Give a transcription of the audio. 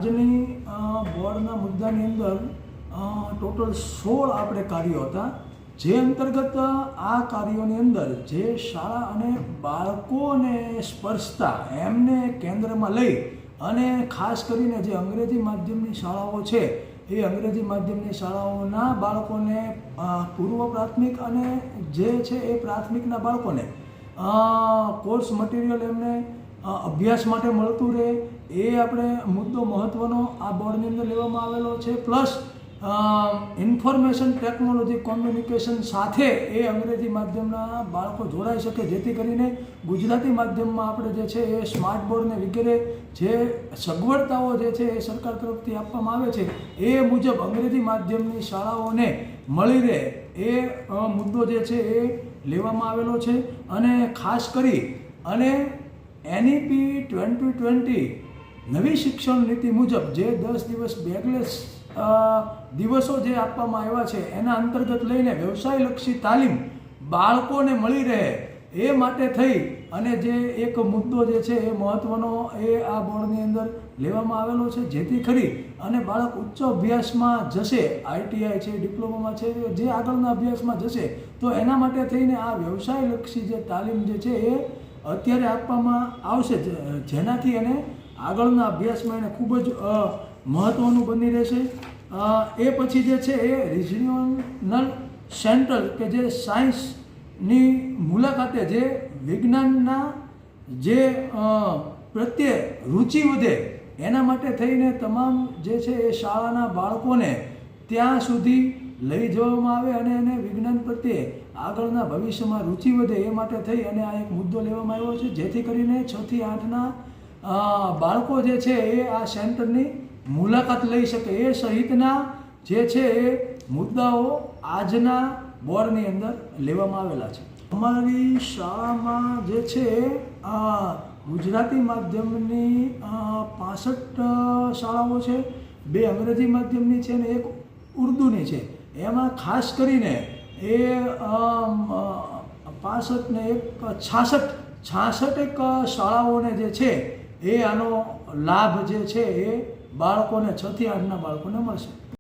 આજની બોર્ડના મુદ્દાની અંદર ટોટલ 16 આપણે કાર્યો હતા, જે અંતર્ગત આ કાર્યોની અંદર જે શાળા અને બાળકોને સ્પર્શતા એમને કેન્દ્રમાં લઈ અને ખાસ કરીને જે અંગ્રેજી માધ્યમની શાળાઓ છે એ અંગ્રેજી માધ્યમની શાળાઓના બાળકોને પૂર્વ પ્રાથમિક અને જે છે એ પ્રાથમિકના બાળકોને કોર્સ મટીરિયલ એમને અભ્યાસ માટે મળતું રહે એ આપણે મુદ્દો મહત્ત્વનો આ બોર્ડની અંદર લેવામાં આવેલો છે. પ્લસ ઇન્ફોર્મેશન ટેકનોલોજી કોમ્યુનિકેશન સાથે એ અંગ્રેજી માધ્યમના બાળકો જોડાઈ શકે, જેથી કરીને ગુજરાતી માધ્યમમાં આપણે જે છે એ સ્માર્ટ બોર્ડને વગેરે જે સગવડતાઓ જે છે એ સરકાર તરફથી આપવામાં આવે છે એ મુજબ અંગ્રેજી માધ્યમની શાળાઓને મળી રહે એ મુદ્દો જે છે એ લેવામાં આવેલો છે. અને ખાસ કરી અને NEP 2020 નવી શિક્ષણ નીતિ મુજબ જે 10 દિવસ બેગલેસ દિવસો જે આપવામાં આવ્યા છે એના અંતર્ગત લઈને વ્યવસાયલક્ષી તાલીમ બાળકોને મળી રહે એ માટે થઈ અને જે એક મુદ્દો જે છે એ મહત્ત્વનો એ આ બોર્ડની અંદર લેવામાં આવેલો છે, જેથી કરી અને બાળક ઉચ્ચ અભ્યાસમાં જશે, ITI છે, ડિપ્લોમામાં છે, જે આગળના અભ્યાસમાં જશે તો એના માટે થઈને આ વ્યવસાયલક્ષી જે તાલીમ જે છે એ અત્યારે આપવામાં આવશે, જેનાથી એને આગળના અભ્યાસમાં એને ખૂબ જ મહત્ત્વનું બની રહેશે. એ પછી જે છે એ રિજિયોનલ સેન્ટર કે જે સાયન્સની મુલાકાતે જે વિજ્ઞાનના જે પ્રત્યે રુચિ વધે એના માટે થઈને તમામ જે છે એ શાળાના બાળકોને ત્યાં સુધી લઈ જવામાં આવે અને એને વિજ્ઞાન પ્રત્યે આગળના ભવિષ્યમાં રુચિ વધે એ માટે થઈ અને આ એક મુદ્દો લેવામાં આવ્યો છે, જેથી કરીને 6 થી 8ના બાળકો જે છે એ આ સેન્ટરની મુલાકાત લઈ શકે. એ સહિતના જે છે એ મુદ્દાઓ આજના બોર્ડની અંદર લેવામાં આવેલા છે. અમારી શાળામાં જે છે ગુજરાતી માધ્યમની 65 શાળાઓ છે, 2 અંગ્રેજી માધ્યમની છે અને 1 ઉર્દુની છે. એમાં ખાસ કરીને એ 65 ને 66 શાળાઓને જે છે એ આનો લાભ જે છે એ બાળકોને 6 થી 8ના બાળકોને મળશે.